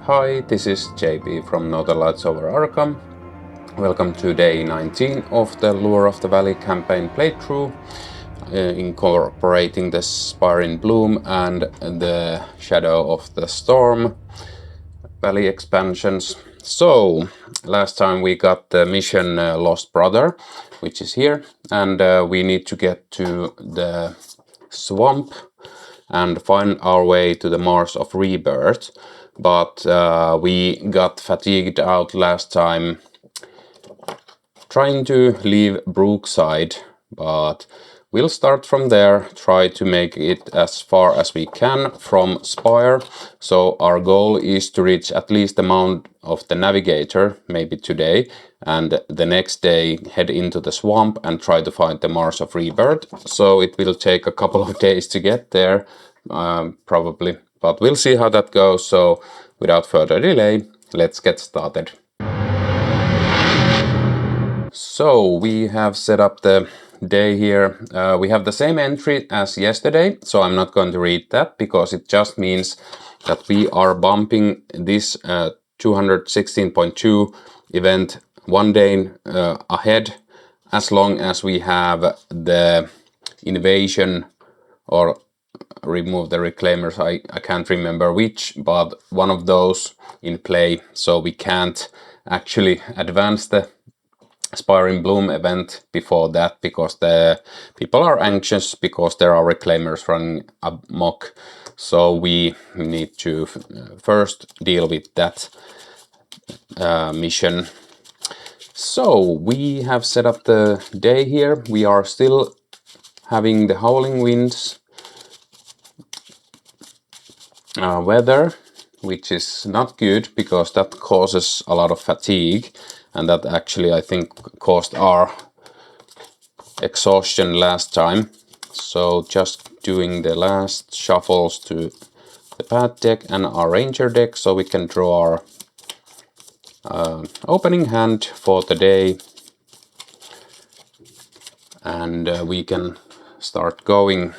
Hi, this is JP from Northern Lights over Arkham. Welcome to day 19 of the Lure of the Valley campaign playthrough, incorporating the Spire in Bloom and the Shadow of the Storm Valley expansions. So, last time we got the mission Lost Brother, which is here, and we need to get to the swamp and find our way to the Mars of Rebirth. But we got fatigued out last time trying to leave Brookside, but we'll start from there, try to make it as far as we can from Spire. So our goal is to reach at least the Mount of the Navigator, maybe today, and the next day head into the swamp and try to find the Mars of Rebirth. So it will take a couple of days to get there, probably, but we'll see how that goes. So without further delay, let's get started. So we have set up the day here. We have the same entry as yesterday, so I'm not going to read that because it just means that we are bumping this 216.2 event one day ahead, as long as we have the invasion or remove the reclaimers. I can't remember which, but one of those in play, so we can't actually advance the Spire in Bloom event before that because the people are anxious because there are reclaimers running amok. So we need to first deal with that mission. So we have set up the day here. We are still having the howling winds weather, which is not good because that causes a lot of fatigue, and that actually I think caused our exhaustion last time. So just doing the last shuffles to the path deck and our ranger deck so we can draw our opening hand for the day, and we can start going.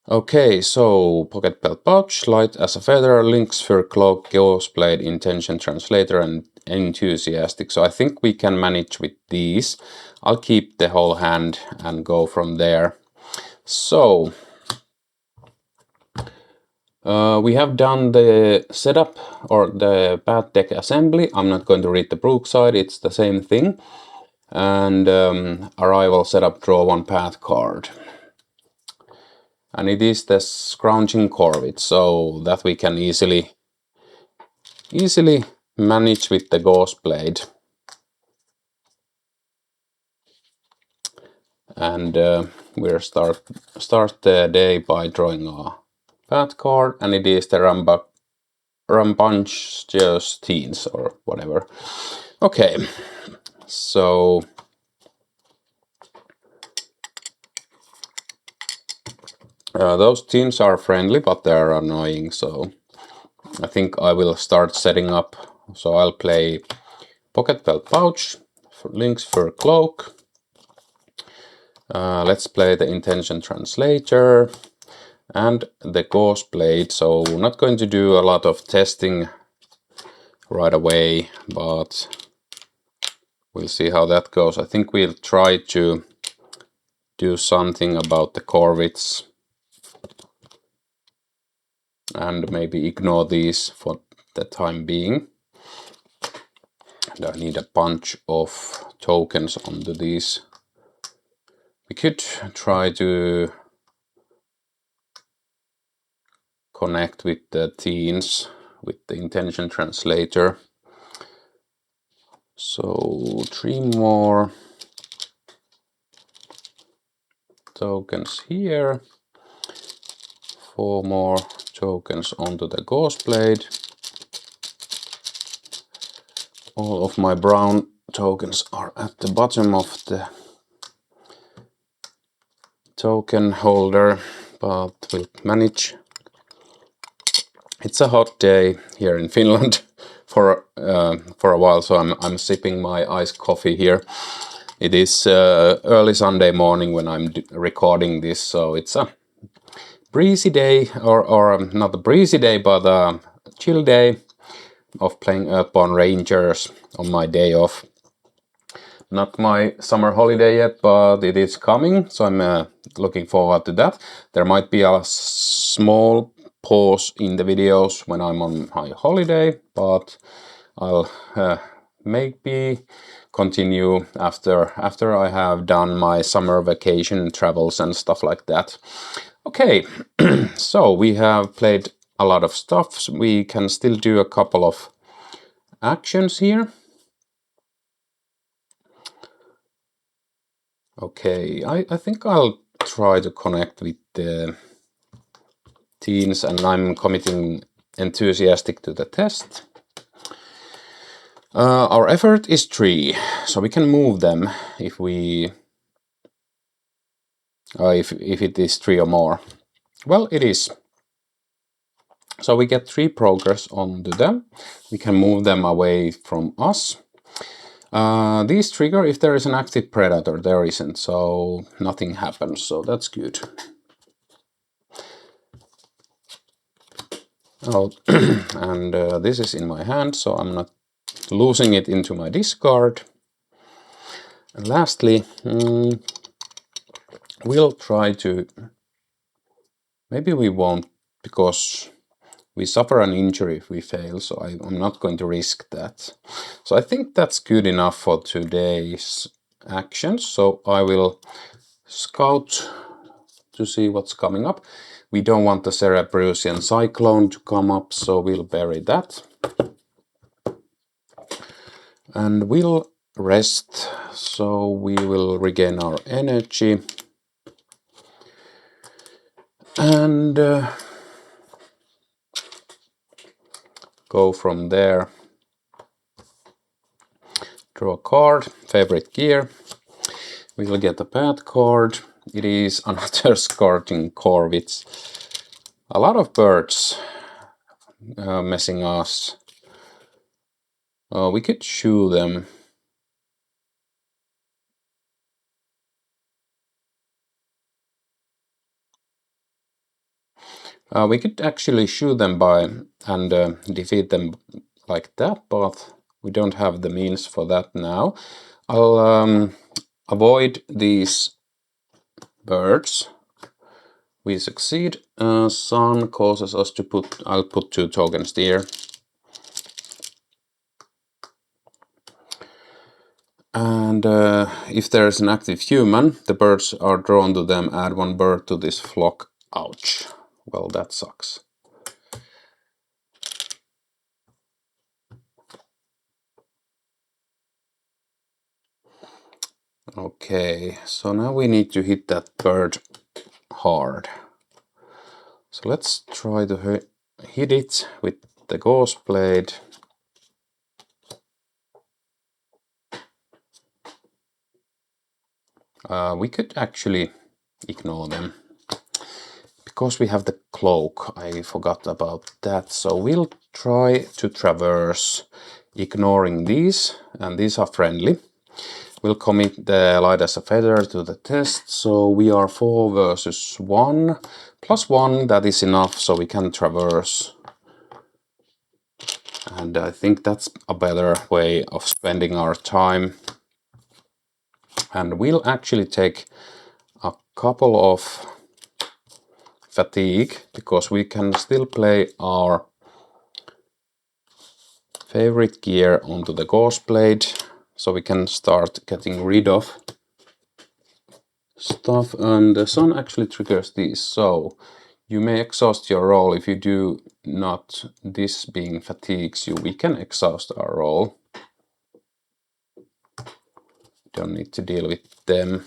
Okay, so pocket belt pouch, light as a feather, lynx fur cloak, ghost blade, intention translator, and enthusiastic. So I think we can manage with these. I'll keep the whole hand and go from there. So we have done the setup or the path deck assembly. I'm not going to read the Brookside, it's the same thing. And arrival setup, draw one path card. And it is the Scrounging Corvid, so that we can easily manage with the Ghost Blade. And we'll start the day by drawing a path card, and it is the Rambunctious Teens or whatever. Okay, so those teens are friendly, but they are annoying, so I think I will start setting up. So I'll play Pocket Belt Pouch, Lynx Fur Cloak. Let's play the Intention Translator and the Ghost Blade. So we're not going to do a lot of testing right away, but we'll see how that goes. I think we'll try to do something about the Corvids and maybe ignore these for the time being. And I need a bunch of tokens onto these. We could try to connect with the teens with the Intention Translator. So 3 more tokens here, 4 more tokens onto the Ghost Blade. All of my brown tokens are at the bottom of the token holder, but we'll manage. It's a hot day here in Finland for a while, so I'm sipping my iced coffee here It is early Sunday morning when I'm recording this, so it's a breezy day, or not a breezy day, but a chill day of playing Earthborne Rangers on my day off. Not my summer holiday yet, but it is coming, so I'm looking forward to that. There might be a small pause in the videos when I'm on my holiday, but I'll maybe continue after I have done my summer vacation travels and stuff like that. Okay, so we have played a lot of stuff. We can still do a couple of actions here. Okay, I think I'll try to connect with the teens, and I'm committing enthusiastic to the test. Our effort is 3, so we can move them if we if it is 3 or more. Well, it is. So we get 3 progress onto them. We can move them away from us. These trigger if there is an active predator. There isn't, so nothing happens, so that's good. Oh, and this is in my hand, so I'm not losing it into my discard. And lastly, we'll try to... Maybe we won't, because we suffer an injury if we fail, so I'm not going to risk that. So I think that's good enough for today's actions, so I will scout to see what's coming up. We don't want the Cerebrusian Cyclone to come up, so we'll bury that. And we'll rest, so we will regain our energy. And go from there. Draw a card, favorite gear. We will get a bad card. It is another Scorching Corvids. A lot of birds messing us. We could shoo them. We could actually shoo them by and defeat them like that, but we don't have the means for that now. I'll avoid these birds. We succeed. Sun causes us to put... I'll put 2 tokens there. And if there is an active human, the birds are drawn to them. Add 1 bird to this flock. Ouch. Well, that sucks. Okay, so now we need to hit that bird hard. So let's try to hit it with the Ghost Blade. We could actually ignore them. Because we have the cloak, I forgot about that. So we'll try to traverse, ignoring these, and these are friendly. We'll commit the Light as a Feather to the test, so we are 4 versus 1. Plus 1, that is enough, so we can traverse. And I think that's a better way of spending our time. And we'll actually take a couple of fatigue, because we can still play our favorite gear onto the Ghost Blade, so we can start getting rid of stuff. And the sun actually triggers these, so you may exhaust your roll. If you do not, this being fatigues you, we can exhaust our roll. Don't need to deal with them.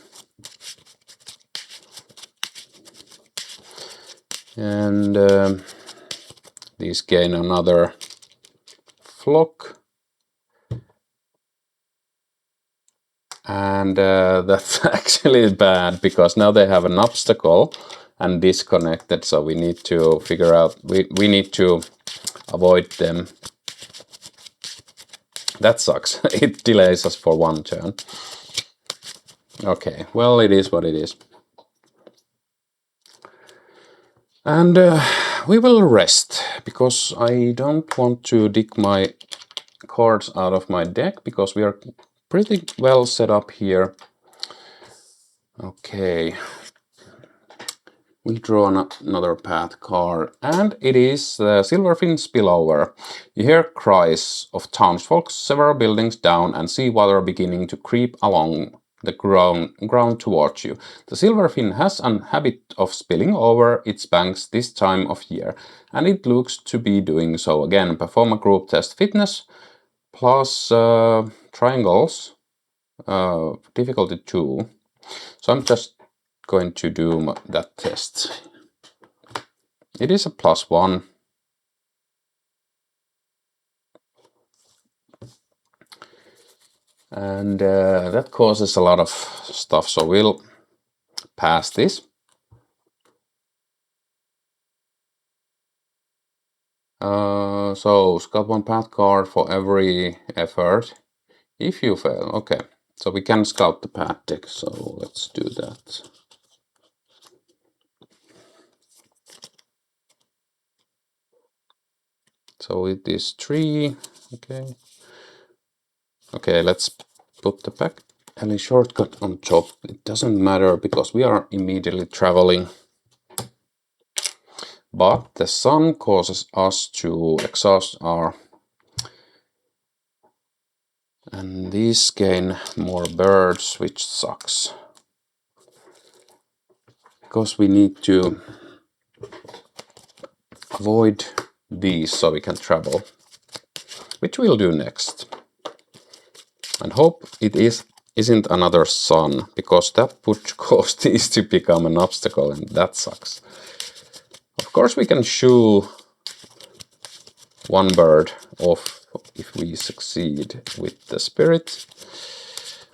And these gain another flock. And that's actually bad, because now they have an obstacle and disconnected, so we need to figure out, we need to avoid them. That sucks. It delays us for 1 turn. Okay, well, it is what it is. And we will rest, because I don't want to dig my cards out of my deck, because we are pretty well set up here. Okay. We draw another path card, and it is the Silverfin Spillover. You hear cries of townsfolk, several buildings down, and sea water beginning to creep along the ground towards you. The Silverfin has a habit of spilling over its banks this time of year, and it looks to be doing so again. Perform a group test fitness plus triangles, difficulty 2. So I'm just going to do that test. It is a +1. And that causes a lot of stuff, so we'll pass this. So scout 1 path card for every effort. If you fail, okay. So we can scout the path deck, so let's do that. So it is 3, okay. Okay, let's put the pack alley shortcut on top. It doesn't matter because we are immediately traveling. But the sun causes us to exhaust our... And these gain more birds, which sucks. Because we need to avoid these so we can travel. Which we'll do next. And hope it isn't another sun, because that would cause these to become an obstacle, and that sucks. Of course we can shoo one bird off if we succeed with the spirit,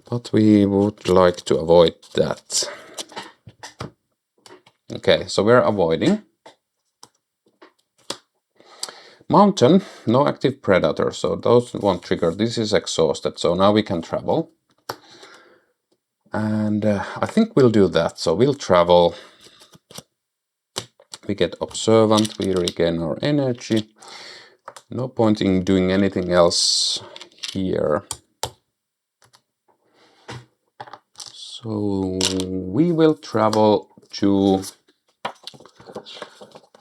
but we would like to avoid that. Okay, so we're avoiding. Mountain, no active predator, so those won't trigger. This is exhausted, so now we can travel. And I think we'll do that, so we'll travel. We get observant, we regain our energy. No point in doing anything else here. So we will travel to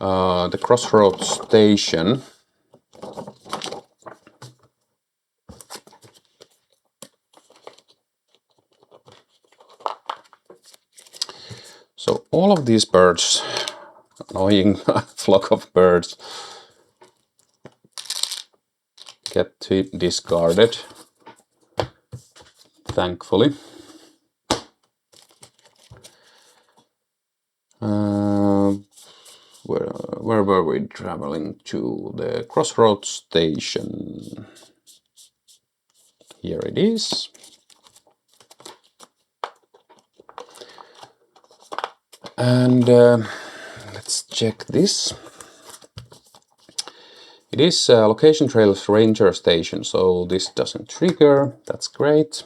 the Crossroads station. So all of these birds, annoying flock of birds, get discarded, thankfully. Where were we traveling to? The Crossroads station. Here it is. And let's check this. It is Location Trails Ranger Station, so this doesn't trigger. That's great.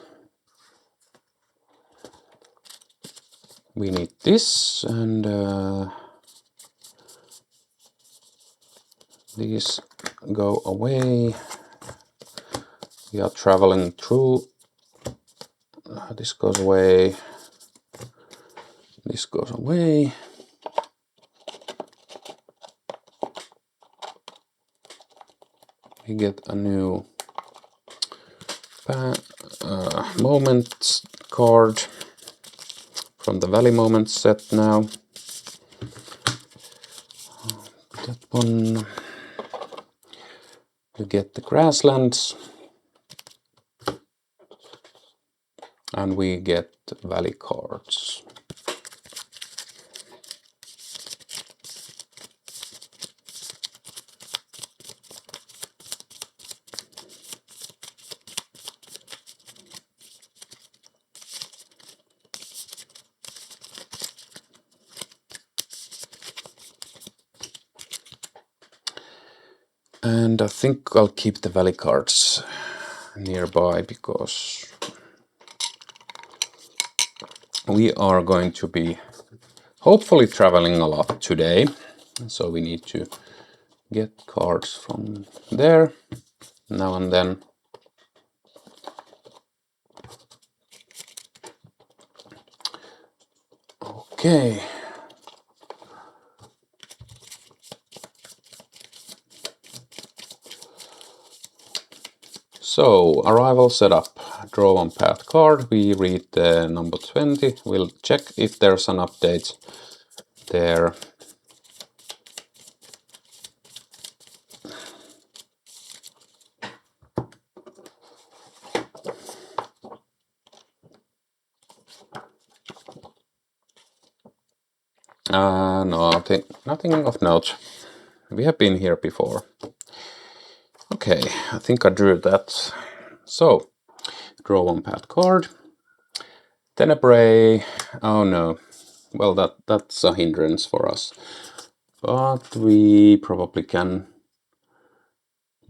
We need this, and these go away. We are traveling through. This goes away. This goes away. We get a new moment card from the Valley Moments set now. That one. We get the grasslands. And we get Valley cards. And I think I'll keep the Valley cards nearby because we are going to be hopefully traveling a lot today, so we need to get cards from there now and then. Okay. So, arrival setup. Draw one path card. We read the number 20. We'll check if there's an update there. No, nothing of note. We have been here before. Okay, I think I drew that. So, draw one path card. Tenebrae. Oh no. Well, that's a hindrance for us. But we probably can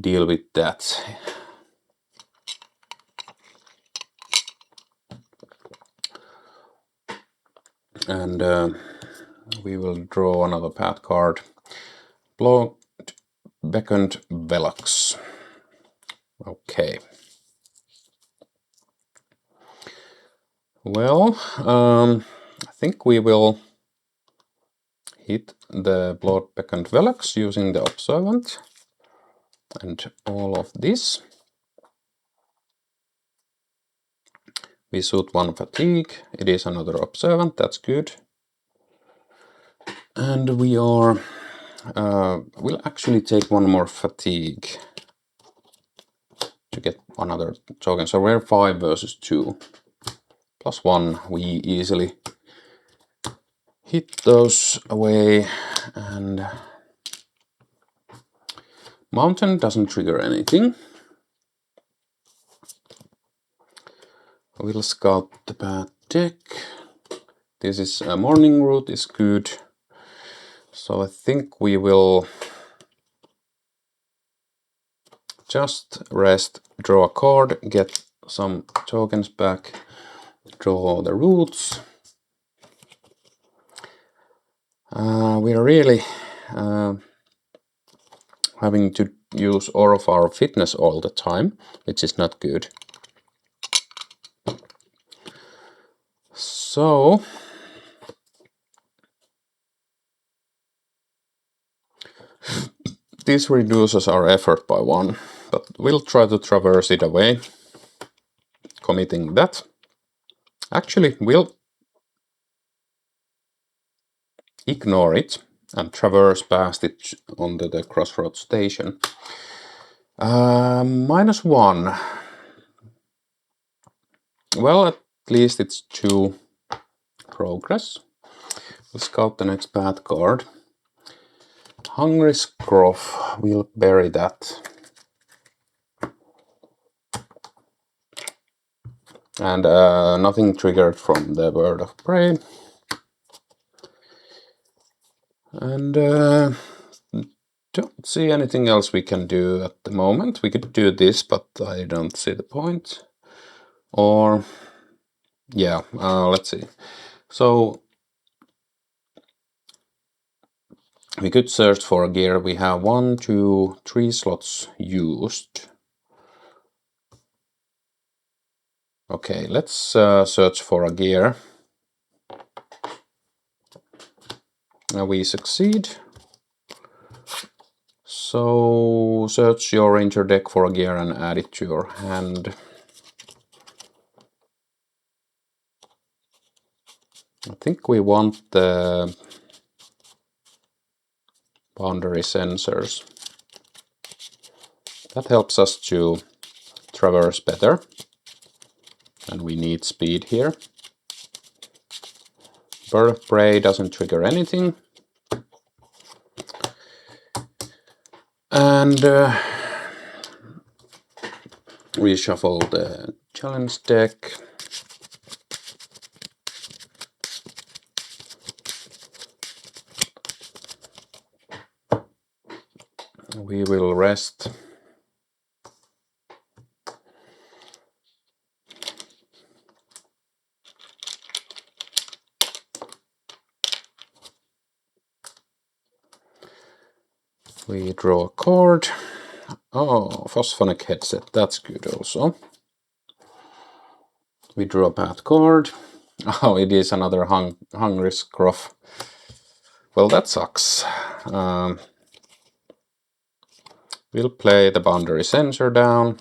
deal with that. And we will draw another path card. Beckoned Velox. Okay. Well, I think we will hit the Blood Beckoned Velox using the Observant and all of this. We suit one fatigue. It is another Observant, that's good. And we are we'll actually take one more fatigue to get another token. So we're 5 versus 2. +1, we easily hit those away, and Mountain doesn't trigger anything. We'll scout the bad deck. This is a Morning Route is good. So I think we will just rest, draw a card, get some tokens back, draw the roots. We are really having to use all of our fitness all the time, which is not good. So this reduces our effort by 1, but we'll try to traverse it away, committing that. Actually, we'll ignore it and traverse past it onto the crossroads station. -1. Well, at least it's 2 progress. We'll scout the next path card. Hungry Scruff, we'll bury that. And nothing triggered from the Bird of Prey. And don't see anything else we can do at the moment. We could do this, but I don't see the point. Or, yeah, let's see. So, we could search for a gear. We have 1, 2, 3 slots used. Okay, let's search for a gear. Now we succeed. So search your ranger deck for a gear and add it to your hand. I think we want the boundary sensors. That helps us to traverse better. And we need speed here. Bird of Prey doesn't trigger anything. And reshuffle the challenge deck. We will rest. We draw a card. Oh, phosphonic headset, that's good also. We draw a bad card. Oh, it is another hungry scruff. Well, that sucks. We'll play the boundary sensor down.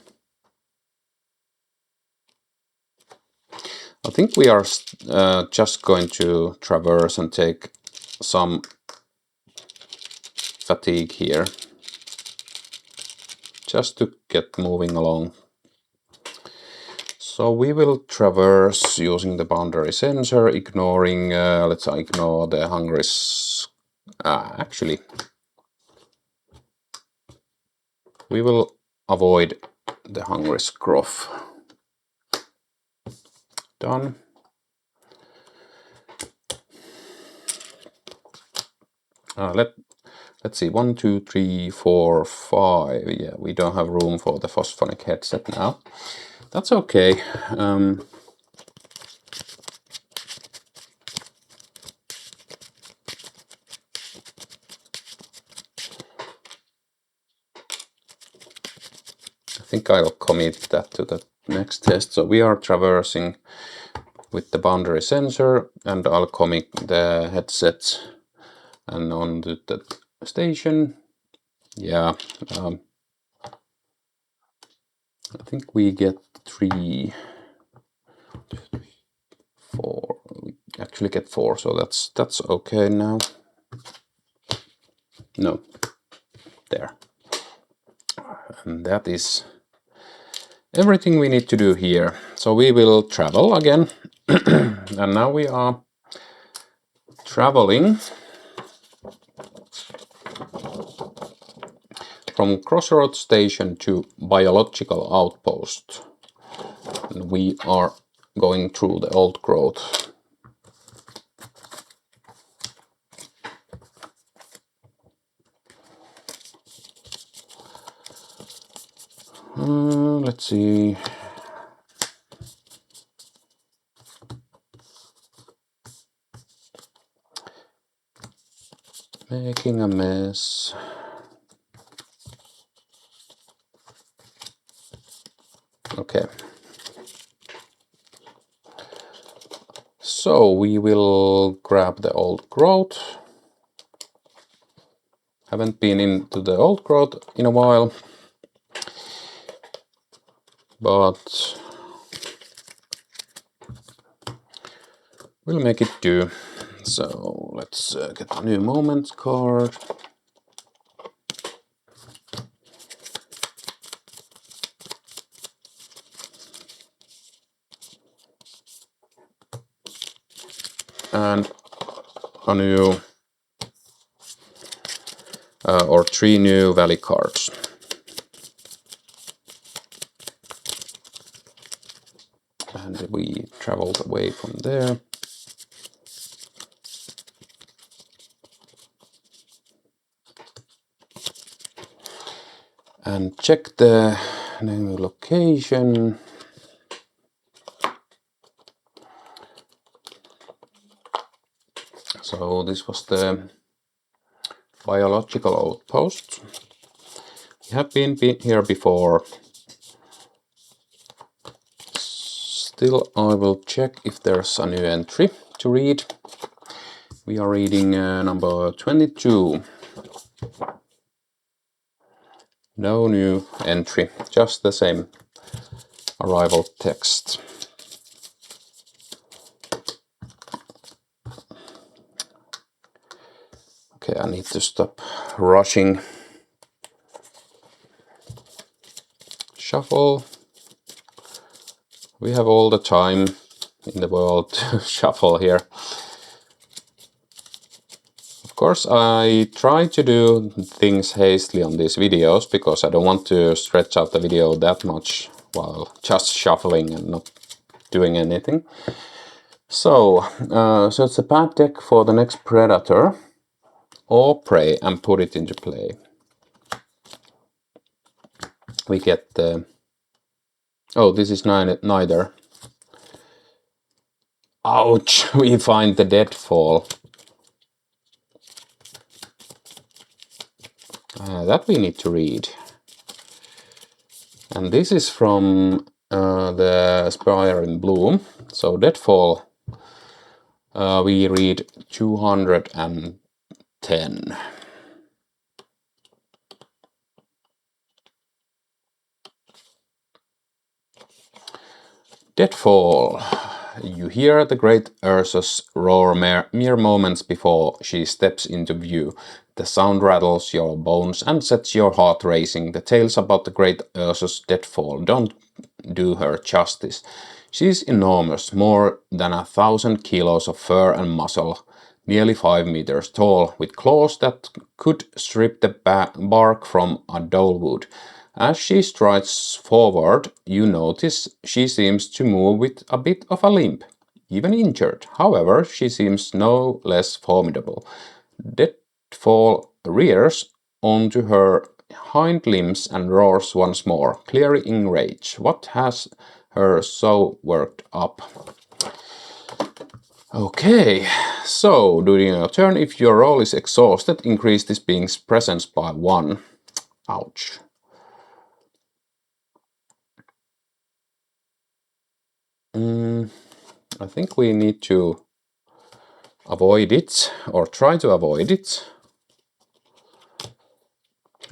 I think we are just going to traverse and take some fatigue here, just to get moving along. So we will traverse using the boundary sensor, ignoring, let's ignore the hungry. Actually, we will avoid the hungry scruff. Done. Let's see, 1, 2, 3, 4, 5. Yeah, we don't have room for the phosphonic headset now. That's okay. I think I'll commit that to the next test. So we are traversing with the boundary sensor, and I'll commit the headset and onto the station. Yeah, I think we get 3, 4. We actually get 4, so that's okay now. No, there. And that is everything we need to do here. So we will travel again. And now we are traveling from Crossroads Station to Biological Outpost. And we are going through the old growth. Let's see. Making a mess. Okay. So we will grab the old growth. Haven't been into the old growth in a while, but we'll make it do. So let's get a new moments card. And a new or 3 new valley cards. And we traveled away from there. And check the new location. So this was the biological outpost. We have been here before. Still, I will check if there's a new entry to read. We are reading number 22. No new entry, just the same arrival text. Okay, I need to stop rushing. Shuffle. We have all the time in the world to shuffle here. Of course, I try to do things hastily on these videos because I don't want to stretch out the video that much while just shuffling and not doing anything. So it's a bad deck for the next predator or prey and put it into play. We get the... Oh, this is neither. Ouch! We find the deadfall. that we need to read. And this is from the Spire in Bloom. So Deadfall, we read 210. Deadfall. You hear the great Ursus roar mere moments before she steps into view. The sound rattles your bones and sets your heart racing. The tales about the great Ursus Deadfall don't do her justice. She's enormous, more than 1,000 kilos of fur and muscle, nearly 5 meters tall, with claws that could strip the bark from a dolewood. As she strides forward, you notice she seems to move with a bit of a limp, even injured. However, she seems no less formidable. Deadfall rears onto her hind limbs and roars once more, clearly in rage. What has her so worked up? Okay, so during your turn, if your roll is exhausted, increase this being's presence by 1. Ouch. I think we need to avoid it, or try to avoid it.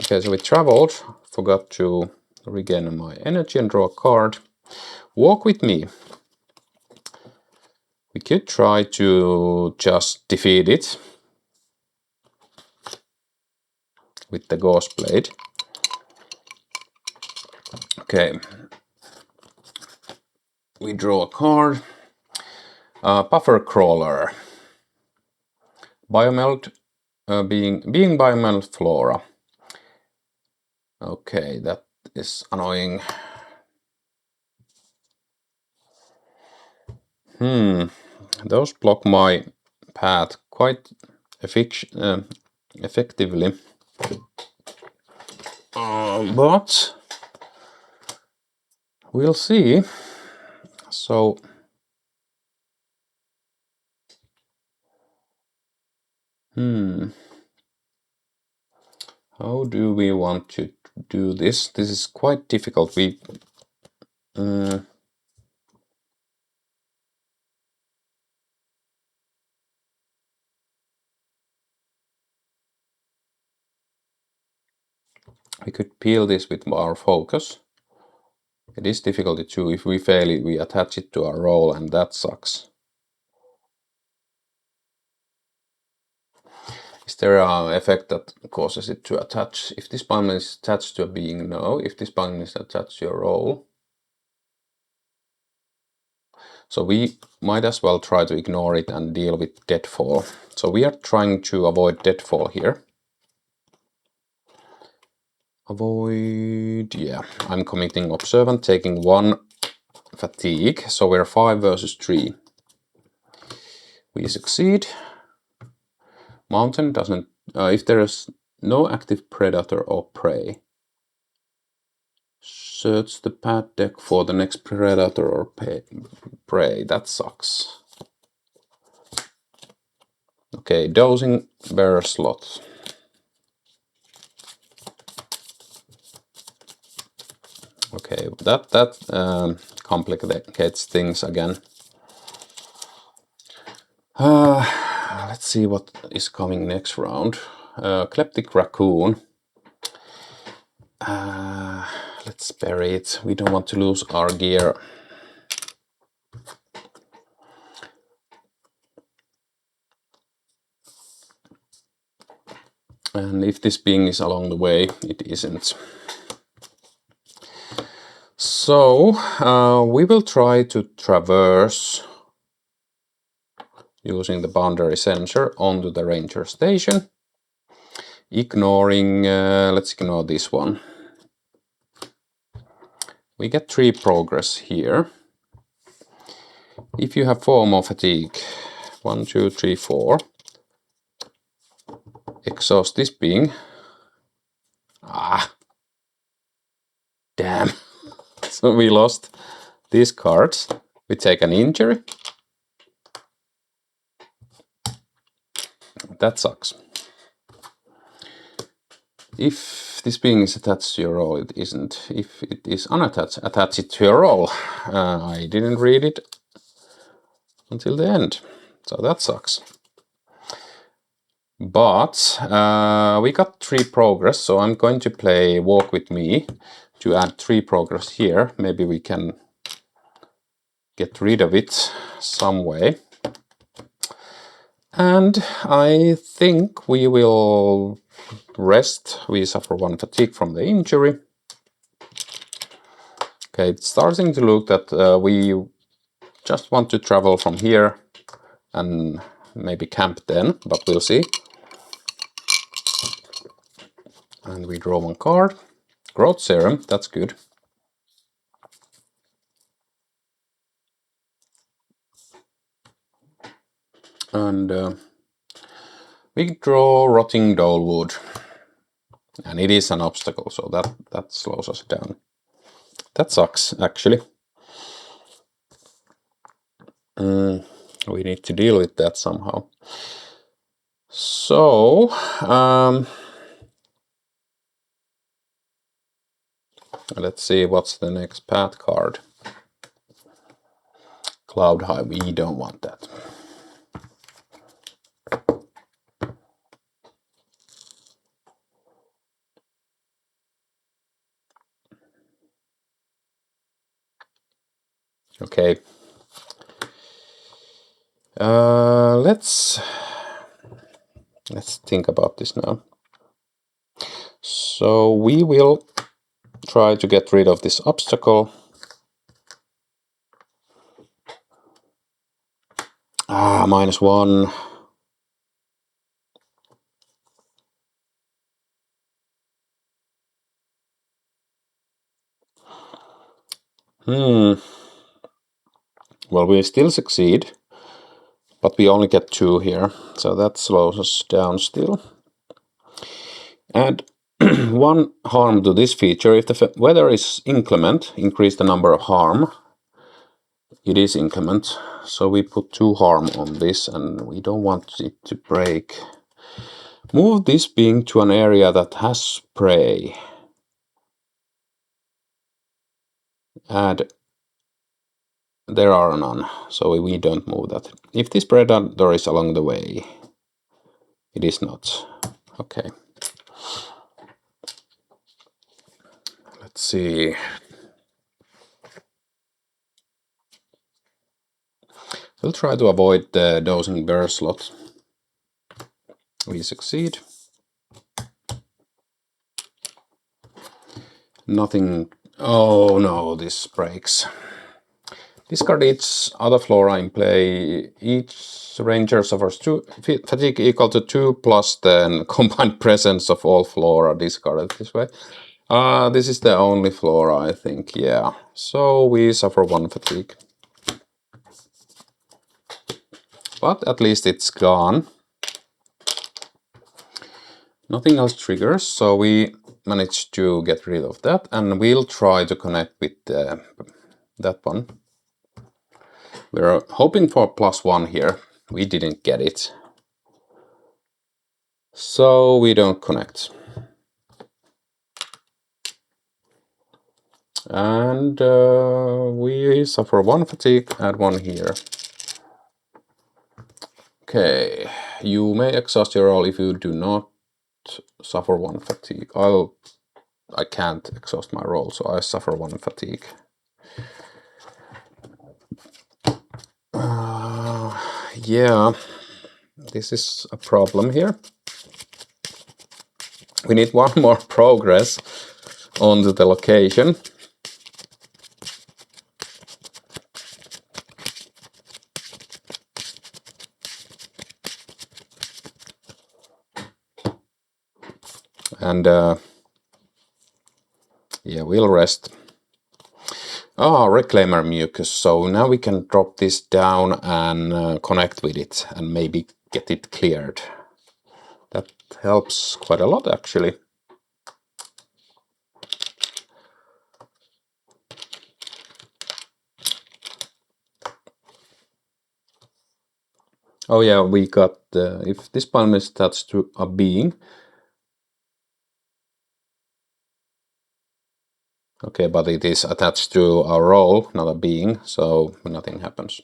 Okay, so we traveled, forgot to regain my energy and draw a card. Walk with me. We could try to just defeat it with the Ghost Blade. Okay. We draw a card. Buffer Crawler. Biomeld, being biomeld flora. Okay, that is annoying. Those block my path quite effectively. But we'll see. So how do we want to do this? This is quite difficult. We could peel this with our focus. It is difficult too. If we fail it, we attach it to our roll, and that sucks. Is there an effect that causes it to attach? If this button is attached to a being, no. If this button is attached to your roll. So we might as well try to ignore it and deal with Deadfall. So we are trying to avoid Deadfall here. Avoid, yeah. I'm committing Observant, taking 1 fatigue. So we're 5 versus 3. We succeed. Mountain doesn't, if there is no active predator or prey, search the path deck for the next predator or prey. That sucks. Okay, dosing bearer slot. Okay, that complicates things again. Let's see what is coming next round. Kleptic Raccoon. Let's bury it. We don't want to lose our gear. And if this being is along the way, it isn't. So we will try to traverse using the boundary sensor onto the ranger station. Ignoring, let's ignore this one. We get 3 progress here. If you have 4 more fatigue, 1, 2, 3, 4. Exhaust this being. Damn. So we lost these cards. We take an injury. That sucks. If this being is attached to your role, it isn't. If it is unattached, attach it to your role. I didn't read it until the end, so that sucks. But we got 3 progress, so I'm going to play Walk With Me to add 3 progress here. Maybe we can get rid of it some way. And I think we will rest. We suffer 1 fatigue from the injury. Okay, it's starting to look that we just want to travel from here and maybe camp then, but we'll see. And we draw 1 card. Growth Serum, that's good. And we draw Rotting Dolewood. And it is an obstacle, so that slows us down. That sucks, actually. We need to deal with that somehow. So, let's see what's the next path card. Cloud High, we don't want that. Okay. Let's think about this now. So we will try to get rid of this obstacle. -1. Well, we still succeed, but we only get 2 here, so that slows us down still. And 1 harm to this feature: if the weather is inclement, increase the number of harm. It is inclement, so we put 2 harm on this, and we don't want it to break. Move this being to an area that has spray. Add. There are none, so we don't move that. If this predator is along the way, it is not. Okay. Let's see. We'll try to avoid the dosing bear slot. We succeed. Nothing. Oh no, this breaks. Discard each other flora in play. Each ranger suffers 2 fatigue equal to 2 plus the combined presence of all flora discarded this way. This is the only flora, I think, yeah. So we suffer 1 fatigue. But at least it's gone. Nothing else triggers, so we managed to get rid of that, and we'll try to connect with that one. We're hoping for +1 here. We didn't get it, so we don't connect. And we suffer 1 fatigue, add 1 here. Okay, you may exhaust your roll if you do not suffer 1 fatigue. I can't exhaust my roll, so I suffer 1 fatigue. Yeah, this is a problem here. We need 1 more progress onto the location. And yeah, we'll rest. Reclaimer mucus. So now we can drop this down and connect with it and maybe get it cleared. That helps quite a lot, actually. Oh yeah, we got if this palm is attached to a being, Okay, but it is attached to our role, not a being, so nothing happens.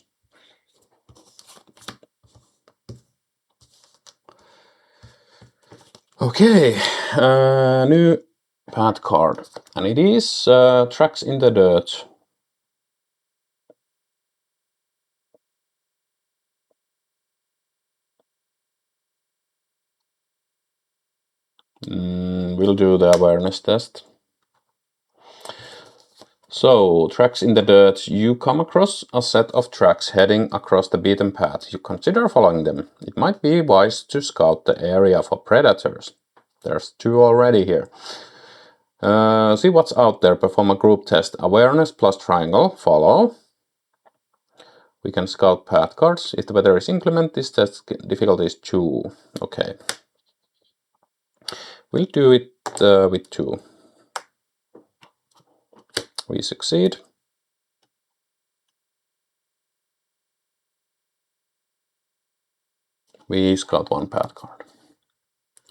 Okay, new path card, and it is Tracks in the Dirt. We'll do the awareness test. So, Tracks in the Dirt. You come across a set of tracks heading across the beaten path. You consider following them. It might be wise to scout the area for predators. There's 2 already here. See what's out there. Perform a group test. Awareness plus triangle. Follow. We can scout path cards. If the weather is inclement, this test difficulty is 2. Okay. We'll do it with 2. We succeed. We scout 1 path card.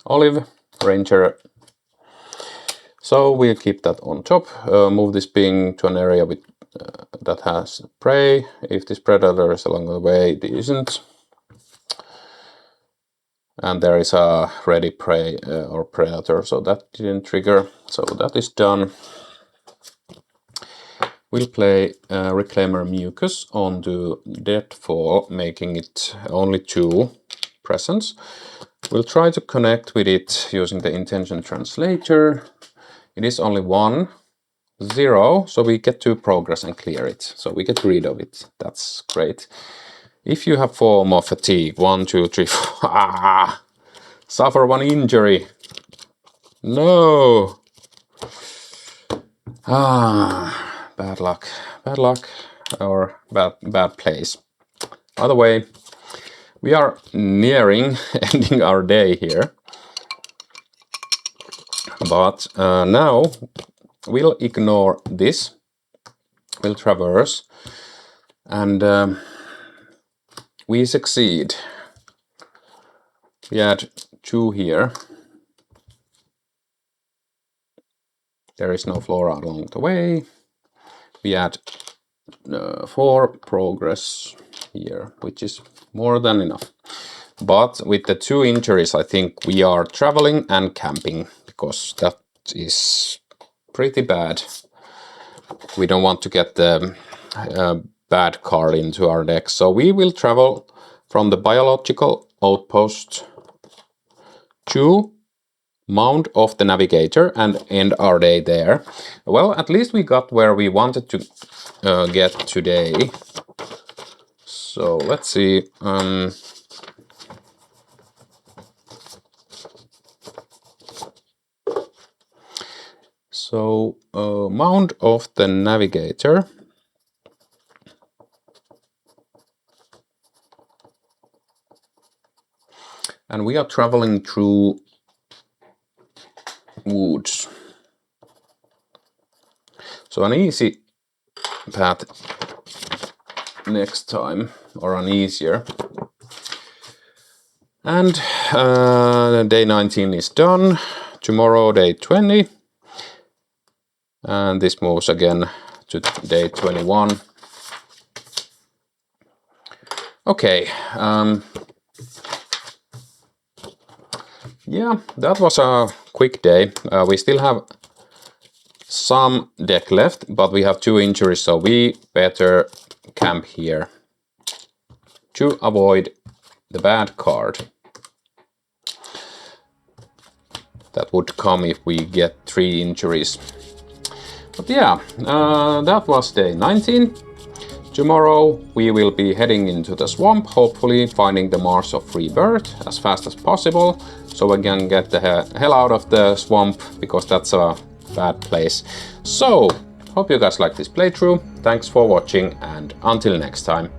Olive, Ranger. So we'll keep that on top. Move this being to an area with that has prey. If this predator is along the way, it isn't. And there is a ready prey or predator, so that didn't trigger. So that is done. We'll play Reclaimer Mucus onto Deadfall, making it only 2 presence. We'll try to connect with it using the intention translator. It is only 1, 0, so we get to progress and clear it. So we get rid of it. That's great. If you have 4 more fatigue, 1, 2, 3, 4, suffer 1 injury. No. Bad luck, or bad place. By the way, we are nearing ending our day here, but now we'll ignore this. We'll traverse, and we succeed. We add 2 here. There is no flora along the way. We add 4 progress here, which is more than enough. But with the 2 injuries, I think we are traveling and camping, because that is pretty bad. We don't want to get the bad card into our deck. So we will travel from the biological outpost to Mound of the Navigator and end our day there. Well, at least we got where we wanted to get today. So let's see. Mound of the Navigator. And we are traveling through woods. So an easy path next time, or an easier. And day 19 is done. Tomorrow day 20. And this moves again to day 21. Okay. Yeah, that was a quick day. We still have some deck left, but we have 2 injuries, so we better camp here to avoid the bad card that would come if we get 3 injuries. But yeah, that was day 19. Tomorrow we will be heading into the swamp, hopefully finding the Mars of Rebirth as fast as possible, so we can get the hell out of the swamp, because that's a bad place. So, hope you guys like this playthrough. Thanks for watching, and until next time.